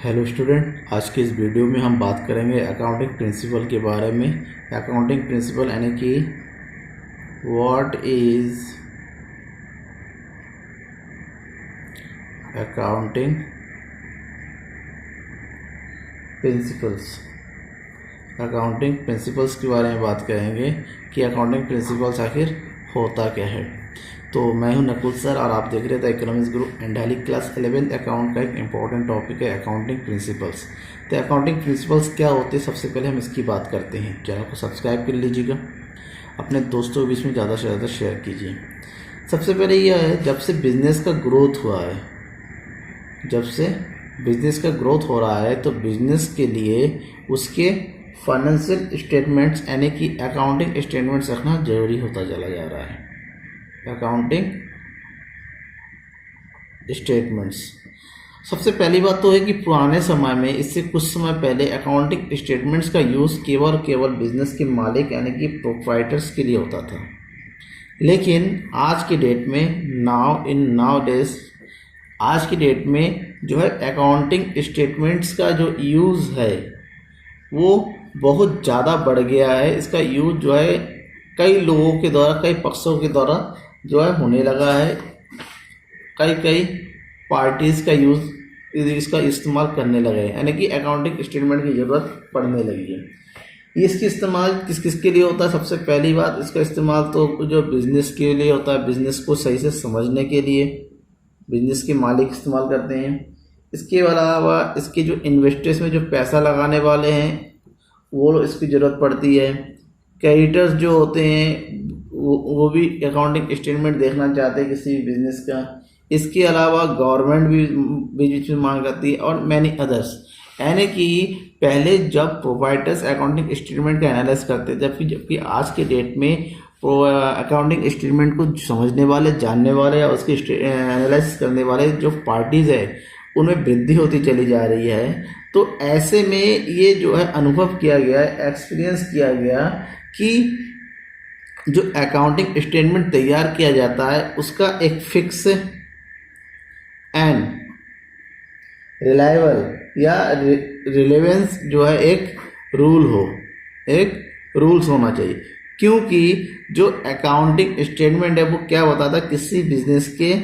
Hello student, आज के इस वीडियो में हम बात करेंगे अकाउंटिंग प्रिंसिपल के बारे में। अकाउंटिंग प्रिंसिपल यानी कि what is accounting principles. Accounting principles के बारे में बात करेंगे कि अकाउंटिंग प्रिंसिपल्स आखिर होता क्या है। तो मैं हूं नकुल सर और आप देख रहे थे economics group and daily class 11th account का एक इम्पॉर्टेंट टॉपिक है अकाउंटिंग प्रिंसिपल्स। तो अकाउंटिंग प्रिंसिपल्स क्या होते हैं, सबसे पहले हम इसकी बात करते हैं। चैनल को सब्सक्राइब कर लीजिएगा, अपने दोस्तों के बीच में ज़्यादा से ज़्यादा शेयर कीजिए। सबसे पहले यह है, जब से बिजनेस का ग्रोथ हुआ है, जब से बिजनेस का ग्रोथ हो रहा है तो बिजनेस के लिए उसके फाइनेंशियल स्टेटमेंट्स यानी कि अकाउंटिंग स्टेटमेंट्स रखना जरूरी होता चला जा रहा है। अकाउंटिंग स्टेटमेंट्स, सबसे पहली बात तो है कि पुराने समय में, इससे कुछ समय पहले अकाउंटिंग स्टेटमेंट्स का यूज़ केवल बिजनेस के मालिक यानी कि प्रोप्राइटर्स के लिए होता था। लेकिन आज की डेट में आज की डेट में जो है अकाउंटिंग स्टेटमेंट्स का जो यूज़ है वो बहुत ज़्यादा बढ़ गया है। इसका यूज़ जो है कई लोगों के द्वारा, कई पक्षों के द्वारा जो है होने लगा है। कई पार्टीज़ का यूज़, इसका इस्तेमाल करने लगे हैं, यानी कि अकाउंटिंग स्टेटमेंट की ज़रूरत पड़ने लगी है। इसकी इस्तेमाल किस किस के लिए होता है? सबसे पहली बात, इसका इस्तेमाल तो जो बिज़नेस के लिए होता है, बिज़नेस को सही से समझने के लिए बिज़नेस के मालिक इस्तेमाल करते हैं। इसके अलावा इसके जो इन्वेस्टर्स में जो पैसा लगाने वाले हैं वो इसकी ज़रूरत पड़ती है। क्रेडिटर्स जो होते हैं वो भी अकाउंटिंग स्टेटमेंट देखना चाहते हैं किसी भी बिजनेस का। इसके अलावा गवर्नमेंट भी बीच में मांग करती है और मैनी अदर्स। यानी कि पहले जब प्रोवाइडर्स अकाउंटिंग स्टेटमेंट का एनालाइज करते थे, जबकि आज के डेट में अकाउंटिंग स्टेटमेंट को समझने वाले, जानने वाले या उसके एनालाइज करने वाले जो पार्टीज़ है उनमें वृद्धि होती चली जा रही है। तो ऐसे में ये जो है अनुभव किया गया है, एक्सपीरियंस किया गया कि जो अकाउंटिंग स्टेटमेंट तैयार किया जाता है उसका एक फिक्स एंड रिलायबल या रिलेवेंस जो है एक रूल्स होना चाहिए। क्योंकि जो अकाउंटिंग स्टेटमेंट है वो क्या बताता है, किसी बिजनेस के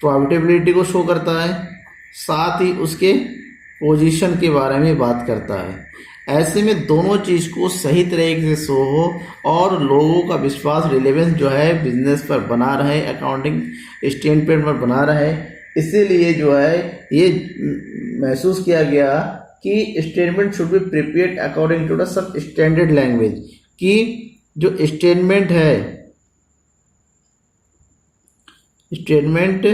प्रॉफिटेबिलिटी को शो करता है, साथ ही उसके पोजीशन के बारे में बात करता है। ऐसे में दोनों चीज़ को सही तरीके से शो हो और लोगों का विश्वास, रिलेवेंस जो है बिजनेस पर बना रहे, अकाउंटिंग स्टेटमेंट पर बना रहे। इसीलिए जो है ये महसूस किया गया कि statement should be prepared according to the some standard language, कि जो स्टेटमेंट है, statement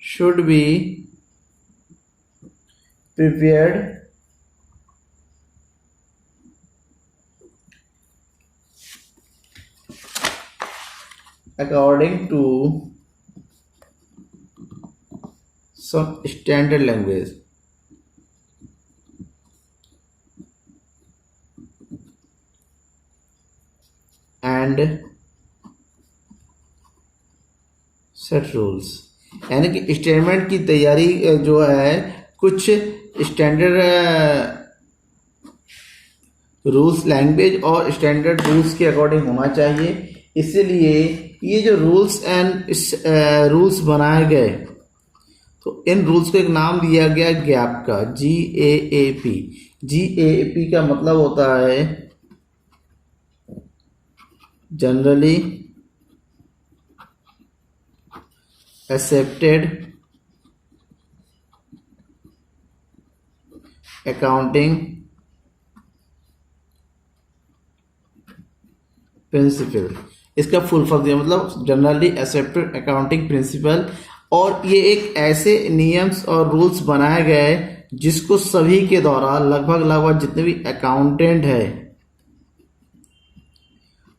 should be prepared according to some standard language and set rules। यानी कि स्टेटमेंट की तैयारी जो है कुछ स्टैंडर्ड रूल्स, लैंग्वेज और स्टैंडर्ड रूल्स के अकॉर्डिंग होना चाहिए। इसलिए ये जो रूल्स बनाए गए, तो इन रूल्स को एक नाम दिया गया गैप का, GAAP। GAAP का मतलब होता है जनरली एक्सेप्टेड अकाउंटिंग प्रिंसिपल। इसका फुल फॉर्म दिया, मतलब जनरली एक्सेप्टेड अकाउंटिंग प्रिंसिपल। और ये एक ऐसे नियम्स और रूल्स बनाए गए जिसको सभी के द्वारा, लगभग जितने भी अकाउंटेंट है,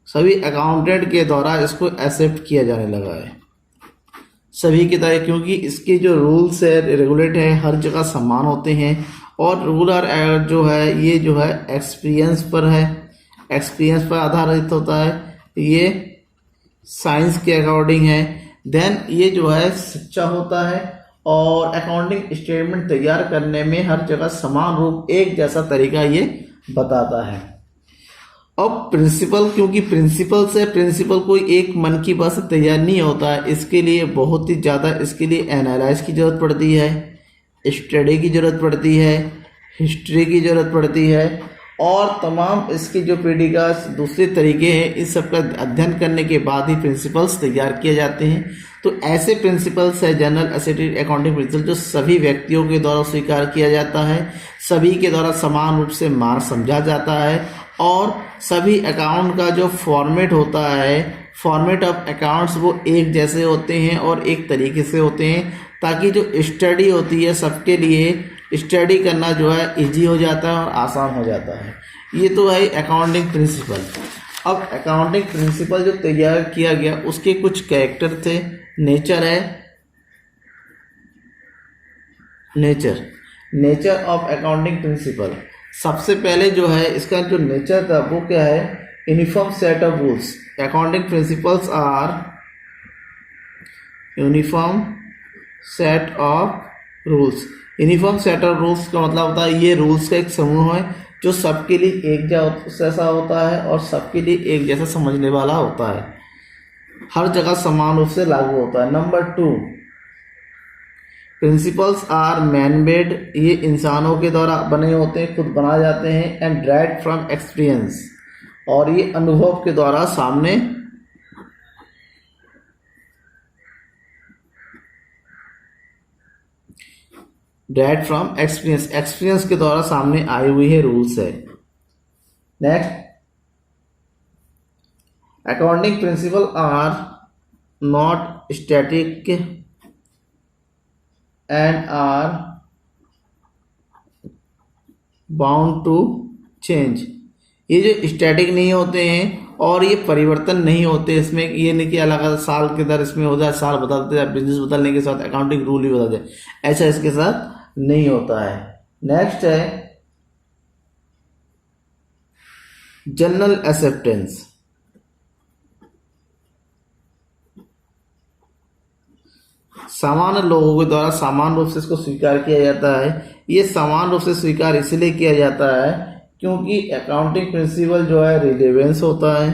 सभी अकाउंटेंट के द्वारा इसको एक्सेप्ट किया जाने लगा है सभी की तरह। क्योंकि इसके जो रूल्स है, रेगुलेट है, हर जगह समान होते हैं। और रूल जो है ये जो है एक्सपीरियंस पर आधारित होता है। ये साइंस के अकॉर्डिंग है। देन ये जो है सच्चा होता है और अकाउंटिंग स्टेटमेंट तैयार करने में हर जगह समान रूप एक जैसा तरीका ये बताता है। अब प्रिंसिपल, क्योंकि प्रिंसिपल से प्रिंसिपल कोई एक मन की बात से तैयार नहीं होता है, इसके लिए बहुत ही ज़्यादा इसके लिए एनालाइज की ज़रूरत पड़ती है, स्टडी की ज़रूरत पड़ती है, हिस्ट्री की ज़रूरत पड़ती है और तमाम इसके जो पीडिकास दूसरे तरीके हैं इस सब का अध्ययन करने के बाद ही प्रिंसिपल्स तैयार किए जाते हैं। तो ऐसे प्रिंसिपल्स है जनरल एसेटेड अकाउंटिंग प्रिंसिपल जो सभी व्यक्तियों के द्वारा स्वीकार किया जाता है, सभी के द्वारा समान रूप से मान समझा जाता है और सभी अकाउंट का जो फॉर्मेट होता है, फॉर्मेट ऑफ अकाउंट्स वो एक जैसे होते हैं और एक तरीके से होते हैं ताकि जो स्टडी होती है सबके लिए स्टडी करना जो है इजी हो जाता है और आसान हो जाता है। ये तो है अकाउंटिंग प्रिंसिपल। अब अकाउंटिंग प्रिंसिपल जो तैयार किया गया उसके कुछ कैरेक्टर थे। नेचर है, नेचर ऑफ अकाउंटिंग प्रिंसिपल। सबसे पहले जो है इसका जो नेचर था वो क्या है, uniform set of rules. Accounting principles are uniform set of rules. Uniform set of rules का मतलब होता है ये रूल्स का एक समूह है जो सबके लिए एक जैसा होता है और सबके लिए एक जैसा समझने वाला होता है, हर जगह समान रूप से लागू होता है। Number 2, principles are man made. ये इंसानों के द्वारा बने होते हैं, खुद बनाए जाते हैं। एंड ड्राइव्ड फ्रॉम एक्सपीरियंस, और ये अनुभव के द्वारा सामने ड्राइव्ड फ्रॉम एक्सपीरियंस के द्वारा सामने आई हुई है रूल्स है। Next, accounting principle are not static and are bound to change. ये जो स्टैटिक नहीं होते हैं और ये परिवर्तन नहीं होते, इसमें ये नहीं कि अलग साल के दर इसमें हो जाए, साल बदलते जाए, बिजनेस बदलने के साथ अकाउंटिंग रूल ही बदल जाए, ऐसा इसके साथ नहीं होता है। नेक्स्ट है जनरल एक्सेप्टेंस। सामान्य लोगों के द्वारा समान रूप से इसको स्वीकार किया जाता है। ये समान रूप से स्वीकार इसलिए किया जाता है क्योंकि अकाउंटिंग प्रिंसिपल जो है रिलेवेंस होता है,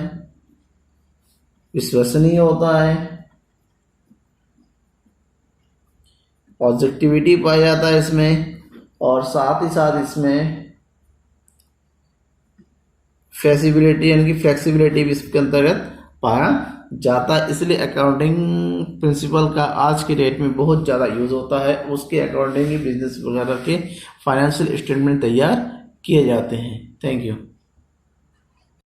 विश्वसनीय होता है, पॉजिटिविटी पाया जाता है इसमें, और साथ ही साथ इसमें फ्लेक्सिबिलिटी यानी कि फ्लेक्सिबिलिटी भी इसके अंतर्गत पाया जाता है। इसलिए अकाउंटिंग प्रिंसिपल का आज के डेट में बहुत ज़्यादा यूज़ होता है। उसके अकॉर्डिंग ही बिजनेस वगैरह के फाइनेंशियल स्टेटमेंट तैयार किए जाते हैं। Thank you.